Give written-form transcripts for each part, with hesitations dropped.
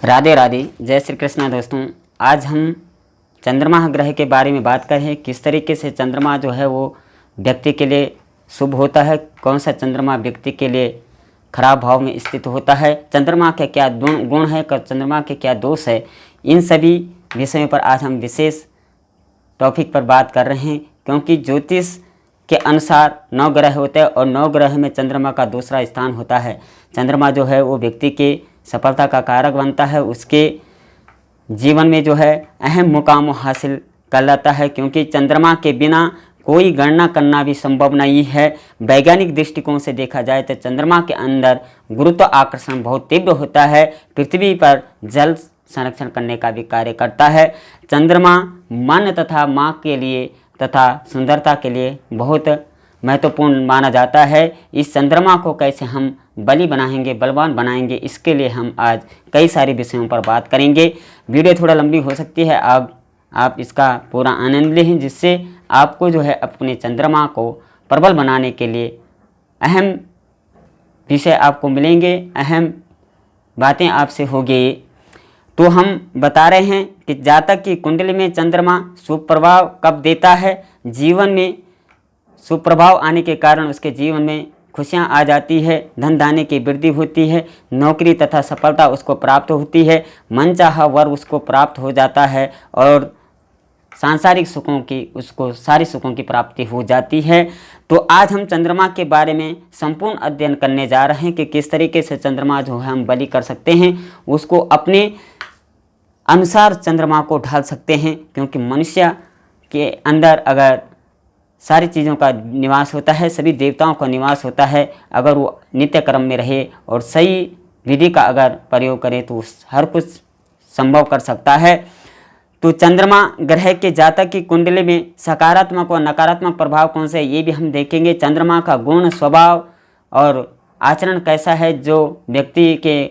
राधे राधे, जय श्री कृष्णा। दोस्तों, आज हम चंद्रमा ग्रह के बारे में बात करें। किस तरीके से चंद्रमा जो है वो व्यक्ति के लिए शुभ होता है, कौन सा चंद्रमा व्यक्ति के लिए खराब भाव में स्थित होता है, चंद्रमा के क्या गुण है, चंद्रमा के क्या दोष है, इन सभी विषयों पर आज हम विशेष टॉपिक पर बात कर रहे हैं। क्योंकि ज्योतिष के अनुसार 9 ग्रह होते हैं और 9 ग्रह में चंद्रमा का दूसरा स्थान होता है। चंद्रमा जो है वो व्यक्ति के सफलता का कारक बनता है, उसके जीवन में जो है अहम मुकाम हासिल कर लेता है। क्योंकि चंद्रमा के बिना कोई गणना करना भी संभव नहीं है। वैज्ञानिक दृष्टिकोण से देखा जाए तो चंद्रमा के अंदर गुरुत्व आकर्षण बहुत तीव्र होता है, पृथ्वी पर जल संरक्षण करने का भी कार्य करता है। चंद्रमा मन तथा माँ के लिए तथा सुंदरता के लिए बहुत महत्वपूर्ण माना जाता है। इस चंद्रमा को कैसे हम बली बनाएंगे, बलवान बनाएंगे, इसके लिए हम आज कई सारे विषयों पर बात करेंगे। वीडियो थोड़ा लंबी हो सकती है, आप इसका पूरा आनंद लें, जिससे आपको जो है अपने चंद्रमा को प्रबल बनाने के लिए अहम विषय आपको मिलेंगे, अहम बातें आपसे होंगी। तो हम बता रहे हैं कि जातक की कुंडली में चंद्रमा शुभ प्रभाव कब देता है। जीवन में शुभ प्रभाव आने के कारण उसके जीवन में खुशियां आ जाती है, धन धान्य की वृद्धि होती है, नौकरी तथा सफलता उसको प्राप्त होती है, मनचाहा वर उसको प्राप्त हो जाता है और सांसारिक सुखों की उसको सारी सुखों की प्राप्ति हो जाती है। तो आज हम चंद्रमा के बारे में संपूर्ण अध्ययन करने जा रहे हैं कि किस तरीके से चंद्रमा जो है हम बलि कर सकते हैं, उसको अपने अनुसार चंद्रमा को ढाल सकते हैं। क्योंकि मनुष्य के अंदर अगर सारी चीज़ों का निवास होता है, सभी देवताओं का निवास होता है, अगर वो नित्य कर्म में रहे और सही विधि का अगर प्रयोग करे तो हर कुछ संभव कर सकता है। तो चंद्रमा ग्रह के जातक की कुंडली में सकारात्मक और नकारात्मक प्रभाव कौन से है, ये भी हम देखेंगे। चंद्रमा का गुण, स्वभाव और आचरण कैसा है जो व्यक्ति के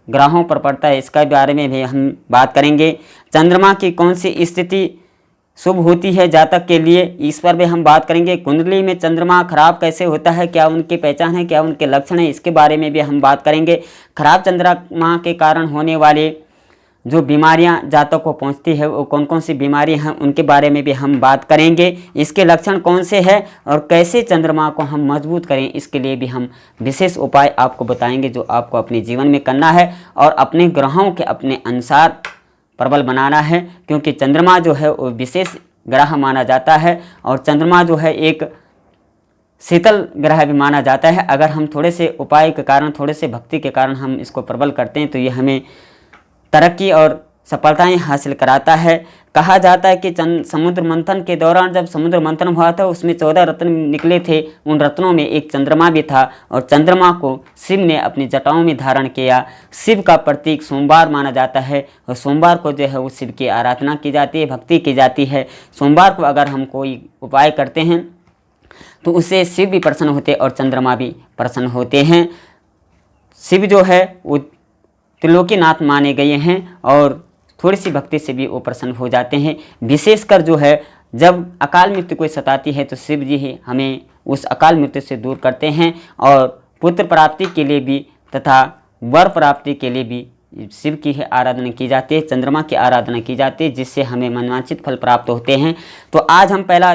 ग्रहों पर पड़ता है, इसका बारे में भी हम बात करेंगे। चंद्रमा की कौन सी स्थिति शुभ होती है जातक के लिए, इस पर भी हम बात करेंगे। कुंडली में चंद्रमा खराब कैसे होता है, क्या उनकी पहचान है, क्या उनके लक्षण है, इसके बारे में भी हम बात करेंगे। खराब चंद्रमा के कारण होने वाले जो बीमारियां जातक को पहुंचती है वो कौन कौन सी बीमारियां हैं, उनके बारे में भी हम बात करेंगे। इसके लक्षण कौन से हैं और कैसे चंद्रमा को हम मजबूत करें, इसके लिए भी हम विशेष उपाय आपको बताएंगे जो आपको अपने जीवन में करना है और अपने ग्रहों के अपने अनुसार प्रबल बनाना है। क्योंकि चंद्रमा जो है वो विशेष ग्रह माना जाता है और चंद्रमा जो है एक शीतल ग्रह भी माना जाता है। अगर हम थोड़े से उपाय के कारण, थोड़े से भक्ति के कारण हम इसको प्रबल करते हैं तो ये हमें तरक्की और सफलताएं हासिल कराता है। कहा जाता है कि समुद्र मंथन के दौरान जब समुद्र मंथन हुआ था उसमें 14 रत्न निकले थे, उन रत्नों में एक चंद्रमा भी था और चंद्रमा को शिव ने अपनी जटाओं में धारण किया। शिव का प्रतीक सोमवार माना जाता है और सोमवार को जो है वो शिव की आराधना की जाती है, भक्ति की जाती है। सोमवार को अगर हम कोई उपाय करते हैं तो उससे शिव भी प्रसन्न होते और चंद्रमा भी प्रसन्न होते हैं। शिव जो है वो त्रिलोकीनाथ माने गए हैं और थोड़ी सी भक्ति से भी वो प्रसन्न हो जाते हैं। विशेषकर जो है जब अकाल मृत्यु कोई सताती है तो शिव जी ही हमें उस अकाल मृत्यु से दूर करते हैं और पुत्र प्राप्ति के लिए भी तथा वर प्राप्ति के लिए भी शिव की आराधना की जाती है, चंद्रमा की आराधना की जाती है, जिससे हमें मनवांछित फल प्राप्त होते हैं। तो आज हम पहला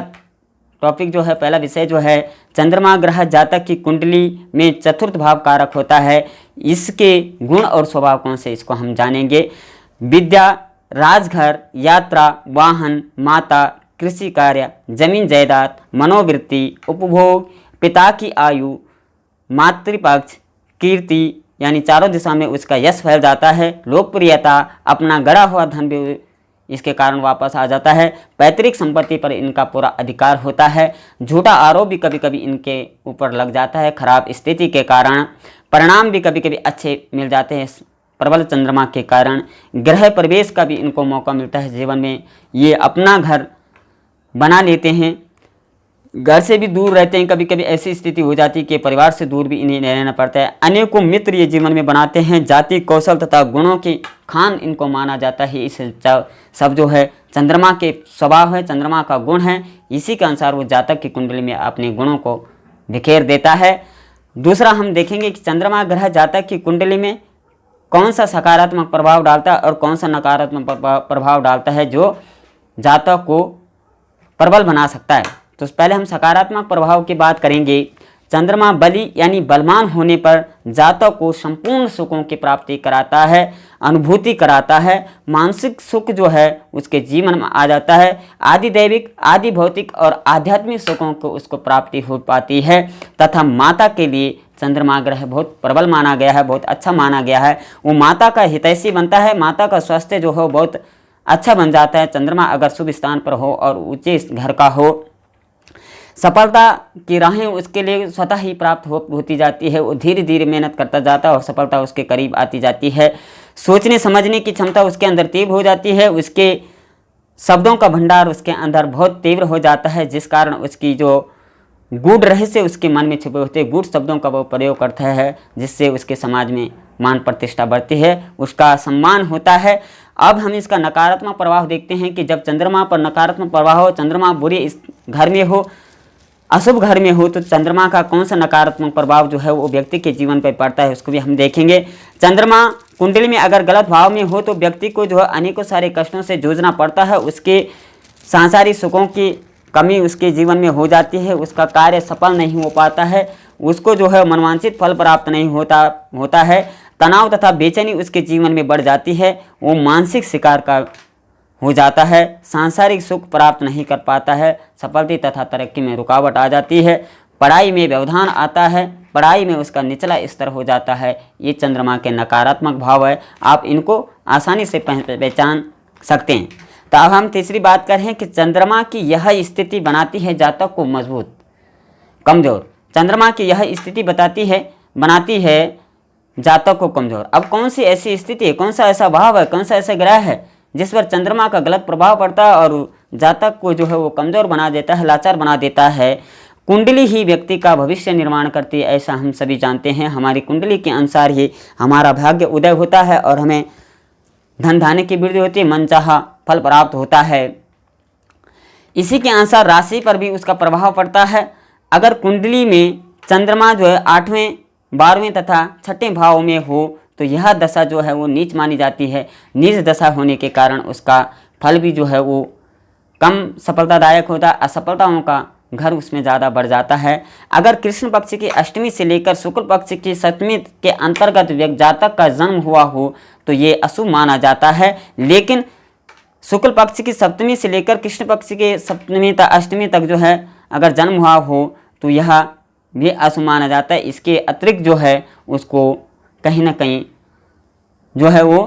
टॉपिक जो है, पहला विषय जो है, चंद्रमा ग्रह जातक की कुंडली में चतुर्थ भाव कारक होता है, इसके गुण और स्वभाव कौन से, इसको हम जानेंगे। विद्या, राजघर, यात्रा, वाहन, माता, कृषि कार्य, जमीन जायदाद, मनोवृत्ति, उपभोग, पिता की आयु, मातृपक्ष, कीर्ति, यानी चारों दिशा में उसका यश फैल जाता है। लोकप्रियता, अपना गड़ा हुआ धन भी इसके कारण वापस आ जाता है। पैतृक संपत्ति पर इनका पूरा अधिकार होता है। झूठा आरोप भी कभी कभी इनके ऊपर लग जाता है खराब स्थिति के कारण। परिणाम भी कभी कभी अच्छे मिल जाते हैं प्रबल चंद्रमा के कारण। गृह प्रवेश का भी इनको मौका मिलता है जीवन में, ये अपना घर बना लेते हैं, घर से भी दूर रहते हैं। कभी कभी ऐसी स्थिति हो जाती है कि परिवार से दूर भी इन्हें रहना पड़ता है। अनेकों मित्र ये जीवन में बनाते हैं। जाति, कौशल तथा गुणों की खान इनको माना जाता है। इस सब जो है चंद्रमा के स्वभाव है, चंद्रमा का गुण है, इसी के अनुसार वो जातक की कुंडली में अपने गुणों को बिखेर देता है। दूसरा हम देखेंगे कि चंद्रमा ग्रह जातक की कुंडली में कौन सा सकारात्मक प्रभाव डालता है और कौन सा नकारात्मक प्रभाव डालता है जो जातक को प्रबल बना सकता है। तो पहले हम सकारात्मक प्रभाव की बात करेंगे। चंद्रमा बली यानी बलवान होने पर जातक को संपूर्ण सुखों की प्राप्ति कराता है, अनुभूति कराता है, मानसिक सुख जो है उसके जीवन में आ जाता है, आदि दैविक आदि भौतिक और आध्यात्मिक सुखों को उसको प्राप्ति हो पाती है। तथा माता के लिए चंद्रमा ग्रह बहुत प्रबल माना गया है, बहुत अच्छा माना गया है। वो माता का हितैषी बनता है, माता का स्वास्थ्य जो हो बहुत अच्छा बन जाता है चंद्रमा अगर शुभ स्थान पर हो और ऊंचे घर का हो। सफलता की राहें उसके लिए स्वतः ही प्राप्त होती जाती है। वो धीरे धीरे मेहनत करता जाता है और सफलता उसके करीब आती जाती है। सोचने समझने की क्षमता उसके अंदर तीव्र हो जाती है, उसके शब्दों का भंडार उसके अंदर बहुत तीव्र हो जाता है, जिस कारण उसकी जो गूढ़ रहस्य उसके मन में छुपे होते हैं, गूढ़ शब्दों का वो प्रयोग करता है, जिससे उसके समाज में मान प्रतिष्ठा बढ़ती है, उसका सम्मान होता है। अब हम इसका नकारात्मक प्रभाव देखते हैं कि जब चंद्रमा पर नकारात्मक प्रभाव हो, चंद्रमा बुरे इस घर में हो, अशुभ घर में हो, तो चंद्रमा का कौन सा नकारात्मक प्रभाव जो है वो व्यक्ति के जीवन पर पड़ता है उसको भी हम देखेंगे। चंद्रमा कुंडली में अगर गलत भाव में हो तो व्यक्ति को जो है अनेकों सारे कष्टों से जूझना पड़ता है, उसके सांसारिक सुखों की कमी उसके जीवन में हो जाती है, उसका कार्य सफल नहीं हो पाता है, उसको जो है मनवांछित फल प्राप्त नहीं होता है, तनाव तथा बेचैनी उसके जीवन में बढ़ जाती है, वो मानसिक शिकार का हो जाता है, सांसारिक सुख प्राप्त नहीं कर पाता है, सफलता तथा तरक्की में रुकावट आ जाती है, पढ़ाई में व्यवधान आता है, पढ़ाई में उसका निचला स्तर हो जाता है। ये चंद्रमा के नकारात्मक भाव है, आप इनको आसानी से पहचान सकते हैं। तो अब हम तीसरी बात करें कि चंद्रमा की यह स्थिति बनाती है जातक को मजबूत कमजोर। चंद्रमा की यह स्थिति बनाती है जातक को कमजोर। अब कौन सी ऐसी स्थिति है, कौन सा ऐसा भाव है, कौन सा ऐसा ग्रह है जिस पर चंद्रमा का गलत प्रभाव पड़ता है और जातक को जो है वो कमजोर बना देता है, लाचार बना देता है। कुंडली ही व्यक्ति का भविष्य निर्माण करती है, ऐसा हम सभी जानते हैं। हमारी कुंडली के अनुसार ही हमारा भाग्य उदय होता है और हमें धन धान्य की वृद्धि होती है, मनचाहा फल प्राप्त होता है। इसी के अनुसार राशि पर भी उसका प्रभाव पड़ता है। अगर कुंडली में चंद्रमा जो है 8वें 12वें तथा 6ठे भाव में हो तो यह दशा जो है वो नीच मानी जाती है। नीच दशा होने के कारण उसका फल भी जो है वो कम सफलतादायक होता है, असफलताओं का घर उसमें ज़्यादा बढ़ जाता है। अगर कृष्ण पक्ष की अष्टमी से लेकर शुक्ल पक्ष की सप्तमी के अंतर्गत जातक का जन्म हुआ हो तो ये अशुभ माना जाता है, लेकिन शुक्ल पक्ष की सप्तमी से लेकर कृष्ण पक्ष के सप्तमी तक अष्टमी तक जो है अगर जन्म हुआ हो तो यह भी अशुभ माना जाता है। इसके अतिरिक्त जो है उसको कहीं ना कहीं जो है वो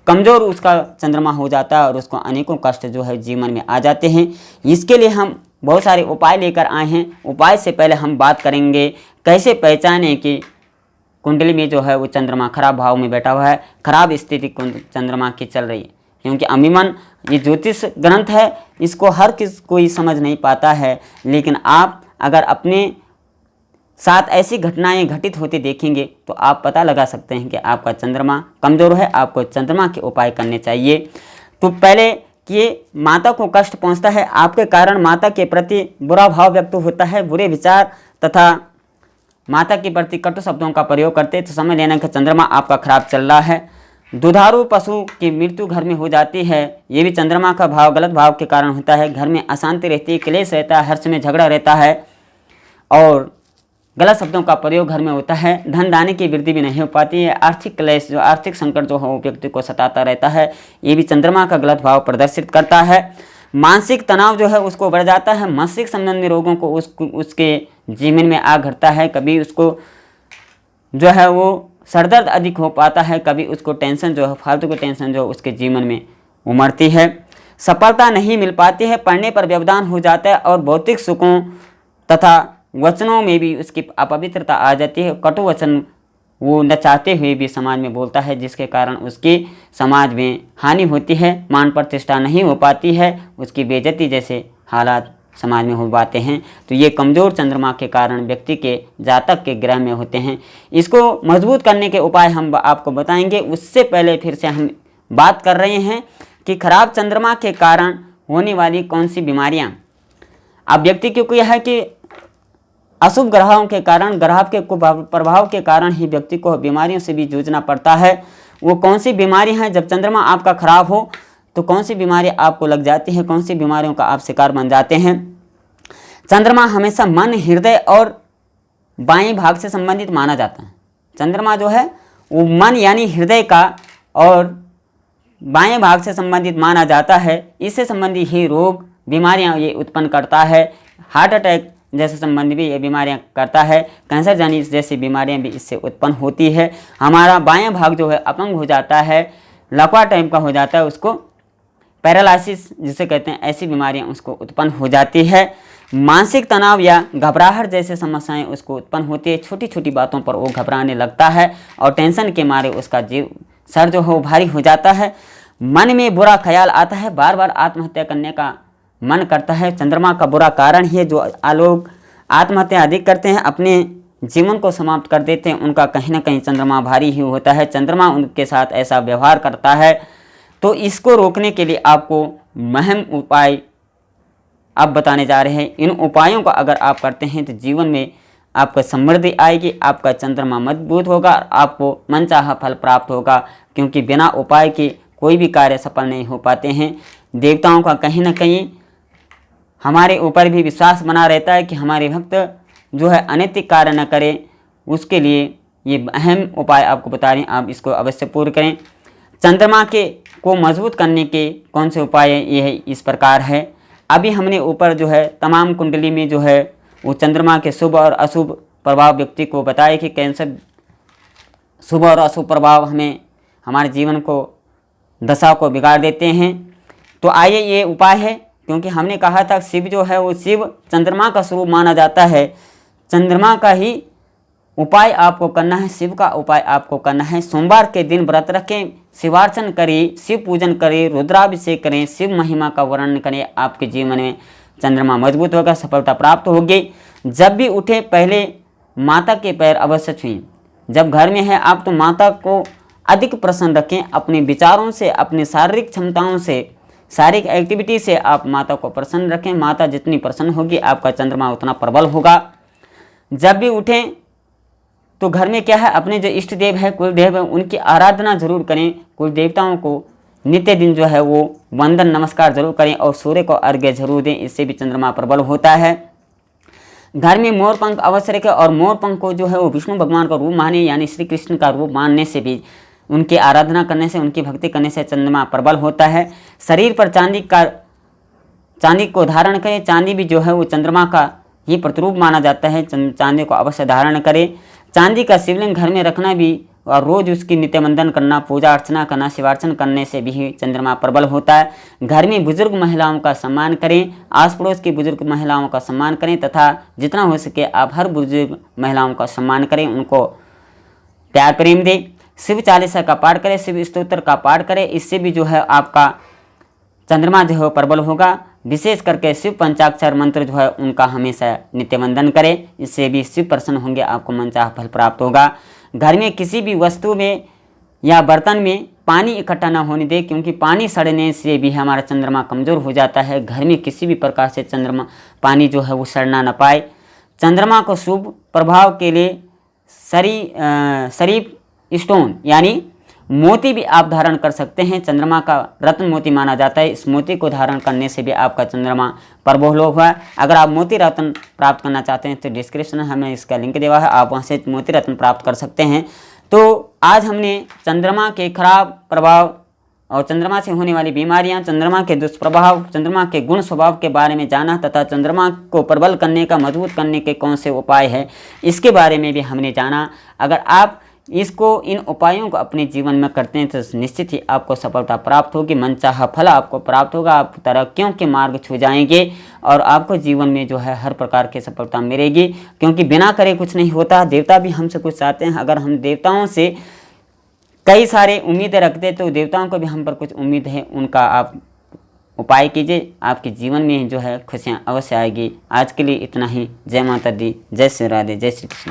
कमज़ोर उसका चंद्रमा हो जाता है और उसको अनेकों कष्ट जो है जीवन में आ जाते हैं। इसके लिए हम बहुत सारे उपाय लेकर आए हैं। उपाय से पहले हम बात करेंगे कैसे पहचानें कि कुंडली में जो है वो चंद्रमा खराब भाव में बैठा हुआ है, खराब स्थिति चंद्रमा की चल रही है। क्योंकि अमीमन ये ज्योतिष ग्रंथ है, इसको हर कोई समझ नहीं पाता है, लेकिन आप अगर अपने साथ ऐसी घटनाएं घटित होती देखेंगे तो आप पता लगा सकते हैं कि आपका चंद्रमा कमज़ोर है, आपको चंद्रमा के उपाय करने चाहिए। तो पहले कि माता को कष्ट पहुंचता है, आपके कारण माता के प्रति बुरा भाव व्यक्त होता है, बुरे विचार तथा माता के प्रति कटु शब्दों का प्रयोग करते, तो समझ लेना कि चंद्रमा आपका खराब चल रहा है। दुधारू पशु की मृत्यु घर में हो जाती है, ये भी चंद्रमा का भाव गलत भाव के कारण होता है। घर में अशांति रहती है, क्लेश रहता है, हर समय झगड़ा रहता है और गलत शब्दों का प्रयोग घर में होता है। धन दाने की वृद्धि भी नहीं हो पाती है। आर्थिक क्लेश जो आर्थिक संकट जो हो व्यक्ति को सताता रहता है, ये भी चंद्रमा का गलत भाव प्रदर्शित करता है। मानसिक तनाव जो है उसको बढ़ जाता है, मानसिक संबंधी रोगों को उसके जीवन में आ घटता है। कभी उसको जो है वो सरदर्द अधिक हो पाता है, कभी उसको टेंशन जो है फालतू की टेंशन जो उसके जीवन में उमड़ती है। सफलता नहीं मिल पाती है, पढ़ने पर व्यवधान हो जाता है और भौतिक सुखों तथा वचनों में भी उसकी अपवित्रता आ जाती है। कटु वचन वो न चाहते हुए भी समाज में बोलता है, जिसके कारण उसकी समाज में हानि होती है, मान प्रतिष्ठा नहीं हो पाती है, उसकी बेइज्जती जैसे हालात समाज में हो पाते हैं। तो ये कमज़ोर चंद्रमा के कारण व्यक्ति के जातक के ग्रह में होते हैं। इसको मजबूत करने के उपाय हम आपको बताएंगे। उससे पहले फिर से हम बात कर रहे हैं कि खराब चंद्रमा के कारण होने वाली कौन सी बीमारियाँ। अब व्यक्ति क्योंकि यह है कि अशुभ ग्रहों के कारण, ग्रह के प्रभाव के कारण ही व्यक्ति को बीमारियों से भी जूझना पड़ता है। वो कौन सी बीमारी है, जब चंद्रमा आपका खराब हो तो कौन सी बीमारी आपको लग जाती है, कौन सी बीमारियों का आप शिकार बन जाते हैं। चंद्रमा हमेशा मन, हृदय और बाएं भाग से संबंधित माना जाता है। चंद्रमा जो है वो मन यानी हृदय का और बाएं भाग से संबंधित माना जाता है। इससे संबंधित ही रोग बीमारियां ये उत्पन्न करता है। हार्ट अटैक जैसे संबंधी भी ये बीमारियां करता है। कैंसर जनित जैसी बीमारियां भी इससे उत्पन्न होती है। हमारा बायां भाग जो है अपंग हो जाता है, लकवा टाइप का हो जाता है, उसको पैरालिसिस जिसे कहते हैं, ऐसी बीमारियां उसको उत्पन्न हो जाती है। मानसिक तनाव या घबराहट जैसे समस्याएं उसको उत्पन्न होती है। छोटी छोटी बातों पर वो घबराने लगता है और टेंशन के मारे उसका जीव सर जो है वो भारी हो जाता है। मन में बुरा ख्याल आता है, बार बार आत्महत्या करने का मन करता है। चंद्रमा का बुरा कारण ही है जो लोग आत्महत्या अधिक करते हैं, अपने जीवन को समाप्त कर देते हैं, उनका कहीं ना कहीं चंद्रमा भारी ही होता है। चंद्रमा उनके साथ ऐसा व्यवहार करता है। तो इसको रोकने के लिए आपको महम उपाय आप बताने जा रहे हैं। इन उपायों का अगर आप करते हैं तो जीवन में आपको समृद्धि आएगी, आपका चंद्रमा मजबूत होगा, आपको मनचाहा फल प्राप्त होगा। क्योंकि बिना उपाय के कोई भी कार्य सफल नहीं हो पाते हैं। देवताओं का कहीं ना कहीं हमारे ऊपर भी विश्वास बना रहता है कि हमारे भक्त जो है अनैतिक कार्य न करें। उसके लिए ये अहम उपाय आपको बता रहे हैं, आप इसको अवश्य पूर्ण करें। चंद्रमा को मजबूत करने के कौन से उपाय हैं, ये है इस प्रकार है। अभी हमने ऊपर जो है तमाम कुंडली में जो है वो चंद्रमा के शुभ और अशुभ प्रभाव व्यक्ति को बताए कि कैंसर शुभ और अशुभ प्रभाव हमें हमारे जीवन को दशा को बिगाड़ देते हैं। तो आइए ये उपाय है, क्योंकि हमने कहा था शिव जो है वो शिव चंद्रमा का स्वरूप माना जाता है। चंद्रमा का ही उपाय आपको करना है, शिव का उपाय आपको करना है। सोमवार के दिन व्रत रखें, शिवार्चन करें, शिव पूजन करें, रुद्राभिषेक करें, शिव महिमा का वर्णन करें। आपके जीवन में चंद्रमा मजबूत होगा, सफलता प्राप्त होगी। जब भी उठे पहले माता के पैर अवश्य छुएं। जब घर में है आप तो माता को अधिक प्रसन्न रखें। अपने विचारों से, अपनी शारीरिक क्षमताओं से, शारीरिक एक्टिविटी से आप माता को प्रसन्न रखें। माता जितनी प्रसन्न होगी आपका चंद्रमा उतना प्रबल होगा। जब भी उठें तो घर में क्या है, अपने जो इष्ट देव है, कुल देव है, उनकी आराधना जरूर करें। कुल देवताओं को नित्य दिन जो है वो वंदन नमस्कार जरूर करें और सूर्य को अर्घ्य जरूर दें। इससे भी चंद्रमा प्रबल होता है। घर में मोर पंख अवश्य रखें और मोर पंख को जो है वो विष्णु भगवान का रूप माने, यानी श्री कृष्ण का रूप मानने से भी, उनकी आराधना करने से, उनकी भक्ति करने से चंद्रमा प्रबल होता है। शरीर पर चांदी को धारण करें। चांदी भी जो है वो चंद्रमा का ही प्रतिरूप माना जाता है। चांदी को अवश्य धारण करें। चांदी का शिवलिंग घर में रखना भी और रोज उसकी नित्य वंदन करना, पूजा अर्चना करना, शिवार्चन करने से भी चंद्रमा प्रबल होता है। घर में बुजुर्ग महिलाओं का सम्मान करें, आस पड़ोस की बुजुर्ग महिलाओं का सम्मान करें तथा जितना हो सके आप हर बुजुर्ग महिलाओं का सम्मान करें, उनको प्यार प्रेम दें। शिव चालीसा का पाठ करें, शिव स्तोत्र का पाठ करें। इससे भी जो है आपका चंद्रमा जो है प्रबल होगा। विशेष करके शिव पंचाक्षर मंत्र जो है उनका हमेशा नित्य वंदन करें। इससे भी शिव प्रसन्न होंगे, आपको मनचाहा फल प्राप्त होगा। घर में किसी भी वस्तु में या बर्तन में पानी इकट्ठा न होने दें, क्योंकि पानी सड़ने से भी हमारा चंद्रमा कमज़ोर हो जाता है। घर में किसी भी प्रकार से चंद्रमा पानी जो है वो सड़ना न पाए। चंद्रमा को शुभ प्रभाव के लिए शरीफ स्टोन यानी मोती भी आप धारण कर सकते हैं। चंद्रमा का रत्न मोती माना जाता है। इस मोती को धारण करने से भी आपका चंद्रमा प्रबल हुआ है। अगर आप मोती रत्न प्राप्त करना चाहते हैं तो डिस्क्रिप्शन में हमें इसका लिंक दिया है, आप वहां से मोती रत्न प्राप्त कर सकते हैं। तो आज हमने चंद्रमा के खराब प्रभाव और चंद्रमा से होने वाली बीमारियां, चंद्रमा के दुष्प्रभाव, चंद्रमा के गुण स्वभाव के बारे में जाना तथा चंद्रमा को प्रबल करने का, मजबूत करने के कौन से उपाय है, इसके बारे में भी हमने जाना। अगर आप इन उपायों को अपने जीवन में करते हैं तो निश्चित ही आपको सफलता प्राप्त होगी, मनचाहा फल आपको प्राप्त होगा। आप तरक्कियों के मार्ग छू जाएंगे और आपको जीवन में जो है हर प्रकार की सफलता मिलेगी, क्योंकि बिना करे कुछ नहीं होता। देवता भी हमसे कुछ चाहते हैं। अगर हम देवताओं से कई सारे उम्मीदें रखते तो देवताओं को भी हम पर कुछ उम्मीद है, उनका आप उपाय कीजिए। आपके जीवन में जो है खुशियाँ अवश्य आएगी। आज के लिए इतना ही। जय माता दी, जय श्री राधे, जय श्री कृष्ण।